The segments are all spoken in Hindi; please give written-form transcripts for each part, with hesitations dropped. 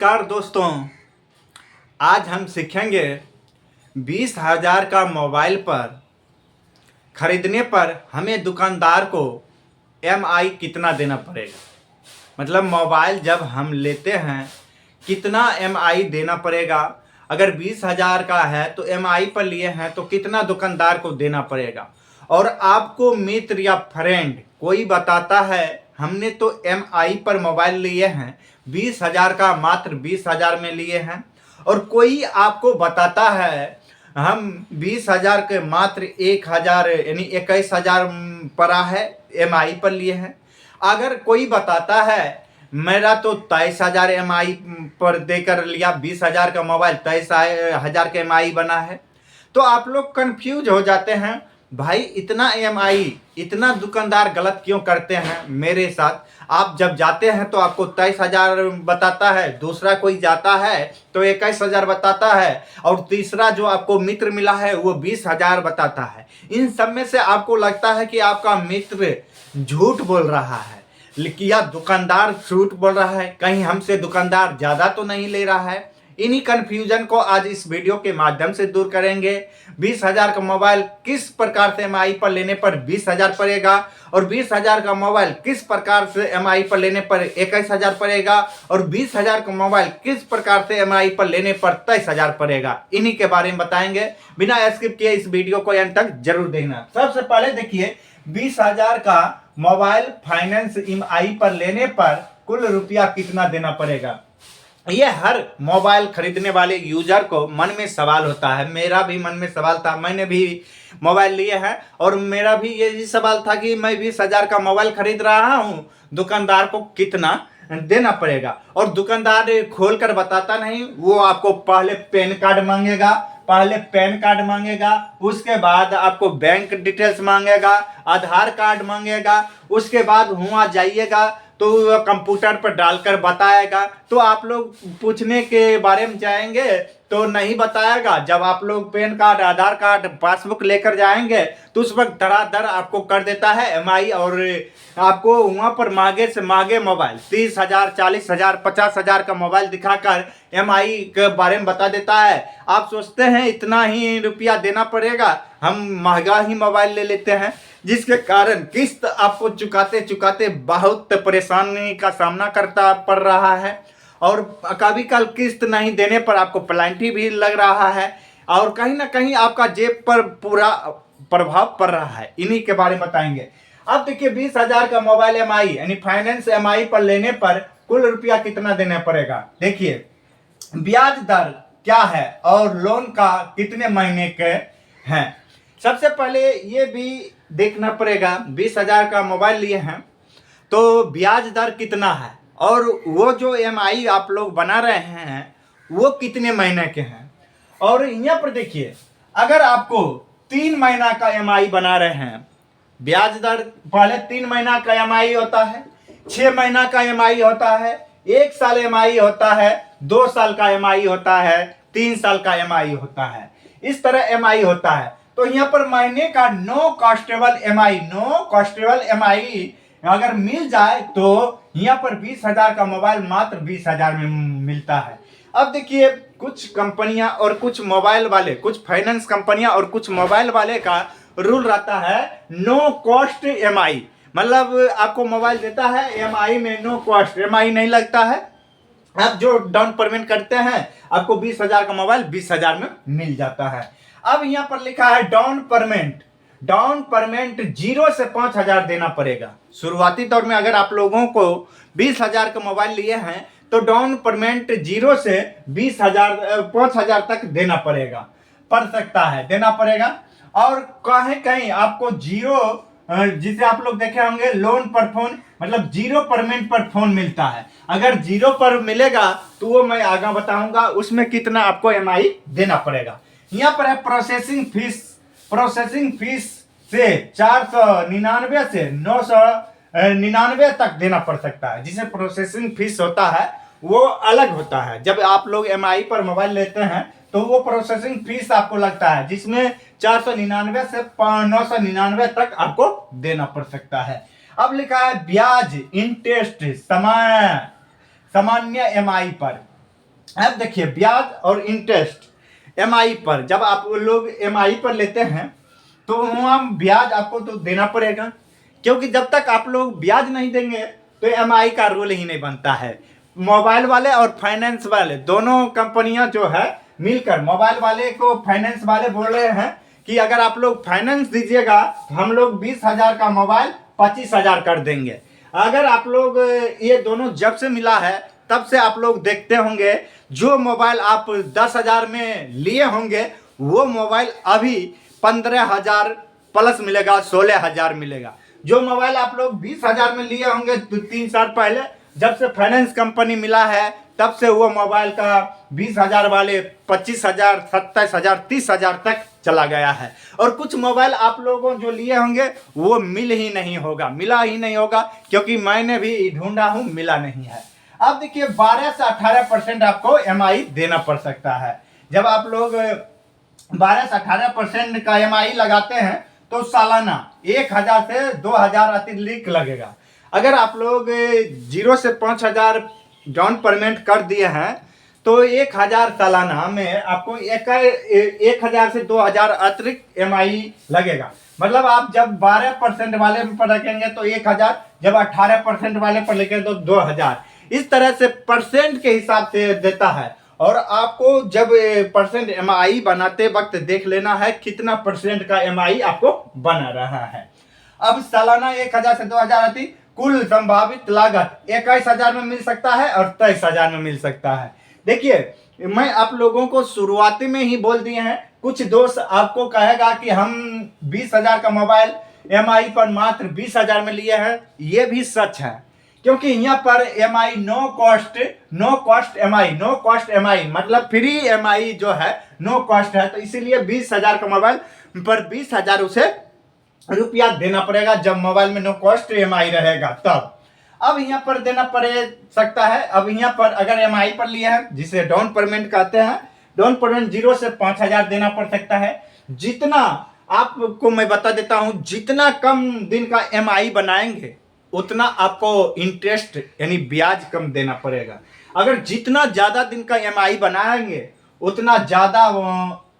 नमस्कार दोस्तों। आज हम सीखेंगे 20,000 का मोबाइल पर खरीदने पर हमें दुकानदार को एमआई कितना देना पड़ेगा। मतलब मोबाइल जब हम लेते हैं कितना एमआई देना पड़ेगा। अगर 20,000 का है तो एमआई पर लिए हैं तो कितना दुकानदार को देना पड़ेगा। और आपको मित्र या फ्रेंड कोई बताता है हमने तो एमआई पर मोबाइल लिए हैं 20,000 का, मात्र 20,000 में लिए हैं, और कोई आपको बताता है हम 20,000 के मात्र 1,000 यानी 21,000 पड़ा है एमआई पर लिए हैं। अगर कोई बताता है मेरा तो 23,000 एमआई पर देकर लिया, 20,000 का मोबाइल 23,000 का एमआई बना है, तो आप लोग कंफ्यूज हो जाते हैं। भाई इतना एमआई, इतना दुकानदार गलत क्यों करते हैं मेरे साथ। आप जब जाते हैं तो आपको 23,000 बताता है, दूसरा कोई जाता है तो 21,000 बताता है, और तीसरा जो आपको मित्र मिला है वो 20,000 बताता है। इन सब में से आपको लगता है कि आपका मित्र झूठ बोल रहा है या दुकानदार झूठ बोल रहा है, कहीं हमसे दुकानदार ज़्यादा तो नहीं ले रहा है। इन्हीं कन्फ्यूजन को आज इस वीडियो के माध्यम से दूर करेंगे। 20,000 का मोबाइल किस प्रकार से एमआई पर लेने पर 20,000 पड़ेगा, और 20,000 का मोबाइल किस प्रकार से एमआई पर लेने पर 21,000 पड़ेगा, और 20,000 का मोबाइल किस प्रकार से एमआई पर लेने पर 23,000 पड़ेगा। इन्हीं के बारे में बताएंगे। बिना स्किप किए इस वीडियो को अंत तक जरूर देखना। सबसे पहले देखिए 20,000 का मोबाइल फाइनेंस एमआई पर लेने पर कुल रुपया कितना देना पड़ेगा। ये हर मोबाइल खरीदने वाले यूजर को मन में सवाल होता है। मेरा भी मन में सवाल था, मैंने भी मोबाइल लिए हैं और मेरा भी यही सवाल था कि मैं 20,000 का मोबाइल खरीद रहा हूँ, दुकानदार को कितना देना पड़ेगा। और दुकानदार खोल कर बताता नहीं, वो आपको पहले पैन कार्ड मांगेगा, उसके बाद आपको बैंक डिटेल्स मांगेगा, आधार कार्ड मांगेगा, उसके बाद वहाँ जाइएगा तो कंप्यूटर पर डालकर बताएगा। तो आप लोग पूछने के बारे में जाएंगे तो नहीं बताएगा। जब आप लोग पैन कार्ड, आधार कार्ड, पासबुक लेकर जाएंगे तो उस वक्त धड़ाधड़ आपको कर देता है एमआई, और आपको वहाँ पर मांगे से मांगे मोबाइल 30,000, 40,000, 50,000 का मोबाइल दिखाकर एमआई के बारे में बता देता है। आप सोचते हैं इतना ही रुपया देना पड़ेगा, हम महंगा ही मोबाइल ले लेते हैं, जिसके कारण किस्त आपको चुकाते चुकाते बहुत परेशानी का सामना करता पड़ रहा है, और कभी कल किस्त नहीं देने पर आपको पेनल्टी भी लग रहा है, और कहीं ना कहीं आपका जेब पर पूरा प्रभाव पड़ रहा है। इन्हीं के बारे में बताएंगे। अब देखिए 20,000 का मोबाइल एमआई यानी फाइनेंस एमआई पर लेने पर कुल रुपया कितना देना पड़ेगा। देखिए ब्याज दर क्या है और लोन का कितने महीने के हैं। सबसे पहले ये भी देखना पड़ेगा 20,000 का मोबाइल लिए हैं तो ब्याज दर कितना है, और वो जो एमआई आप लोग बना रहे हैं वो कितने महीने के हैं। और यहाँ पर देखिए अगर आपको 3 महीना का एमआई बना रहे हैं, ब्याज दर पहले 3 महीना का एमआई होता है, 6 महीना का एमआई होता है, 1 साल एमआई होता है, 2 साल का एमआई होता है, 3 साल का एमआई होता है। इस तरह एमआई होता है। तो यहाँ पर महीने का नो कॉस्टेबल एमआई अगर मिल जाए तो यहाँ पर 20,000 का मोबाइल मात्र 20,000 में मिलता है। अब देखिए कुछ कंपनियां और कुछ मोबाइल वाले, कुछ फाइनेंस कंपनियां और कुछ मोबाइल वाले का रूल रहता है नो कॉस्ट एमआई, मतलब आपको मोबाइल देता है एमआई में नो कॉस्ट एमआई नहीं लगता है। आप जो डाउन पेमेंट करते हैं आपको 20,000 का मोबाइल 20,000 में मिल जाता है। अब यहाँ पर लिखा है डाउन पेमेंट 0 से 5,000 देना पड़ेगा। शुरुआती दौर में अगर आप लोगों को 20,000 का मोबाइल लिए हैं तो डाउन पेमेंट 0 से 5,000 तक देना पड़ेगा। और कहीं आपको जीरो, जिसे आप लोग देखे होंगे लोन पर फोन, मतलब 0 पेमेंट पर फोन मिलता है। अगर 0 पर मिलेगा तो वो मैं आगे बताऊंगा उसमें कितना आपको एमआई देना पड़ेगा। यहाँ पर है प्रोसेसिंग फीस से 499 से 999 तक देना पड़ सकता है। जिसे प्रोसेसिंग फीस होता है वो अलग होता है। जब आप लोग एमआई पर मोबाइल लेते हैं तो वो प्रोसेसिंग फीस आपको लगता है, जिसमें 499 से 999 तक आपको देना पड़ सकता है। अब लिखा है ब्याज इंटरेस्ट सामान्य एमआई पर अब देखिए ब्याज और इंटरेस्ट एमआई पर, जब आप लोग एमआई पर लेते हैं तो वहाँ ब्याज आपको तो देना पड़ेगा, क्योंकि जब तक आप लोग ब्याज नहीं देंगे तो एमआई का रूल ही नहीं बनता है। मोबाइल वाले और फाइनेंस वाले दोनों कंपनियां जो है मिलकर, मोबाइल वाले को फाइनेंस वाले बोल रहे हैं कि अगर आप लोग फाइनेंस दीजिएगा तो हम लोग 20,000 का मोबाइल 25,000 कर देंगे। अगर आप लोग ये दोनों जब से मिला है तब से आप लोग देखते होंगे जो मोबाइल आप 10,000 में लिए होंगे वो मोबाइल अभी 15,000 प्लस मिलेगा, 16,000 मिलेगा। जो मोबाइल आप लोग 20,000 में लिए होंगे 3 साल पहले, जब से फाइनेंस कंपनी मिला है तब से वो मोबाइल का 20,000 वाले 25,000, 27,000, 30,000 तक चला गया है। और कुछ मोबाइल आप लोगों जो लिए होंगे वो मिला ही नहीं होगा, क्योंकि मैंने भी ढूंढा हूं, मिला नहीं है। अब देखिए 12 से 18% आपको एमआई देना पड़ सकता है। जब आप लोग 12 से 18% का एमआई लगाते हैं तो सालाना 1,000 से 2,000 अतिरिक्त लगेगा। अगर आप लोग 0 से 5,000 डाउन पेमेंट कर दिए हैं तो 1,000 सालाना में आपको 1,000 से 2,000 अतिरिक्त एमआई लगेगा। मतलब आप जब 12% वाले पर रखेंगे तो 1,000, जब 18% वाले पर लिखेंगे तो 2,000। इस तरह से परसेंट के हिसाब से देता है। और आपको जब परसेंट एमआई बनाते वक्त देख लेना है कितना परसेंट का एमआई आपको बना रहा है। अब सालाना 1,000 से 2,000 आती, कुल संभावित लागत 21,000 में मिल सकता है और 23,000 में मिल सकता है। देखिए मैं आप लोगों को शुरुआती में ही बोल दिए हैं, कुछ दोस्त आपको कहेगा कि हम 20,000 का मोबाइल एमआई पर मात्र 20,000 में लिए हैं। ये भी सच है, क्योंकि यहाँ पर एमआई नो कॉस्ट एमआई मतलब फ्री एमआई जो है नो कॉस्ट है, तो इसीलिए 20,000 का मोबाइल पर 20,000 उसे रुपया देना पड़ेगा जब मोबाइल में नो कॉस्ट एमआई रहेगा तब। अब यहाँ पर देना पड़े सकता है। अब यहाँ पर अगर एमआई पर लिया है जिसे डाउन पेमेंट कहते हैं, डाउन पेमेंट 0 से 5,000 देना पड़ सकता है। जितना आपको मैं बता देता हूँ, जितना कम दिन का एमआई बनाएंगे उतना आपको इंटरेस्ट यानी ब्याज कम देना पड़ेगा। अगर जितना ज़्यादा दिन का एमआई बनाएंगे उतना ज़्यादा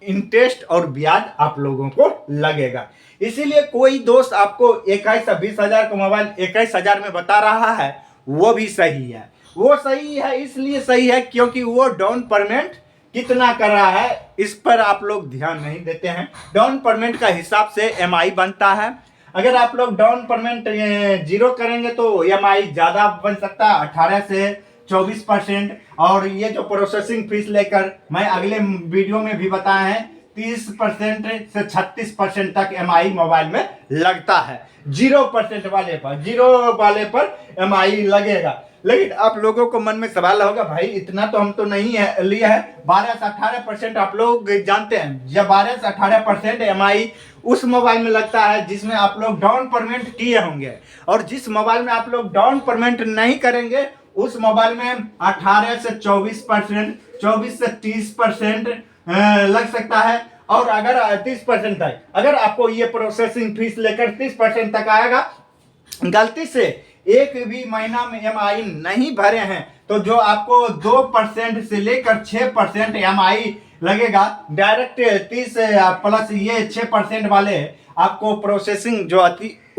इंटरेस्ट और ब्याज आप लोगों को लगेगा। इसीलिए कोई दोस्त आपको 21 से 20,000 का मोबाइल 21,000 में बता रहा है, वो भी सही है। वो सही है इसलिए सही है क्योंकि वो डाउन पेमेंट कितना कर रहा है इस पर आप लोग ध्यान नहीं देते हैं। डाउन पेमेंट का हिसाब से एमआई बनता है। अगर आप लोग डाउन पेमेंट 0 करेंगे तो एमआई ज़्यादा बन सकता है, 18 से 24%। और ये जो प्रोसेसिंग फीस लेकर मैं अगले वीडियो में भी बताया है 30% से 36% तक एमआई मोबाइल में लगता है। 0% वाले पर एमआई लगेगा। लेकिन आप लोगों को मन में सवाल होगा, भाई इतना तो हम तो नहीं है लिया है। 12 से 18% आप लोग जानते हैं, जब 12 से 18% एमआई उस मोबाइल में लगता है जिसमें आप लोग डाउन पेमेंट किए होंगे। और जिस मोबाइल में आप लोग डाउन पेमेंट नहीं करेंगे उस मोबाइल में 18 से 24%, 24 से 30% लग सकता है। और अगर 30% तक, अगर आपको ये प्रोसेसिंग फीस लेकर 30% तक आएगा, गलती से एक भी महीना में एमआई नहीं भरे हैं तो जो आपको 2% से लेकर 6% एमआई लगेगा। डायरेक्ट 30 प्लस ये 6% वाले आपको प्रोसेसिंग जो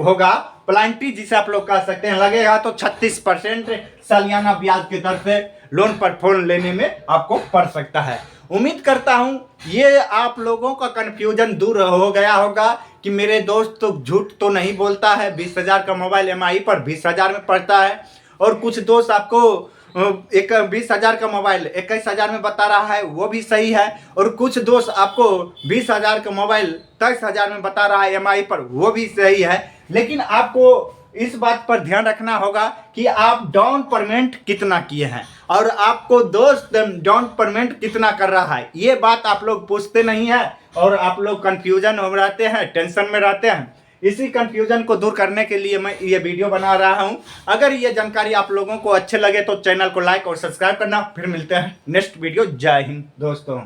होगा प्लांटी जिसे आप लोग कह सकते हैं लगेगा, तो 36% सालियाना ब्याज की दर से लोन पर फोन लेने में आपको पड़ सकता है। उम्मीद करता हूं ये आप लोगों का कन्फ्यूजन दूर हो गया होगा कि मेरे दोस्त तो झूठ तो नहीं बोलता है, 20,000 का मोबाइल एमआई पर 20,000 में पड़ता है। और कुछ दोस्त आपको 20,000 का मोबाइल 21,000 में बता रहा है, वो भी सही है। और कुछ दोस्त आपको 20,000 का मोबाइल 23,000 में बता रहा है एमआई पर, वो भी सही है। लेकिन आपको इस बात पर ध्यान रखना होगा कि आप डाउन पेमेंट कितना किए हैं और आपको दोस्त डाउन पेमेंट कितना कर रहा है, ये बात आप लोग पूछते नहीं है और आप लोग कंफ्यूजन हो रहते हैं, टेंशन में रहते हैं। इसी कंफ्यूजन को दूर करने के लिए मैं ये वीडियो बना रहा हूं। अगर ये जानकारी आप लोगों को अच्छे लगे तो चैनल को लाइक और सब्सक्राइब करना। फिर मिलते हैं नेक्स्ट वीडियो। जय हिंद दोस्तों।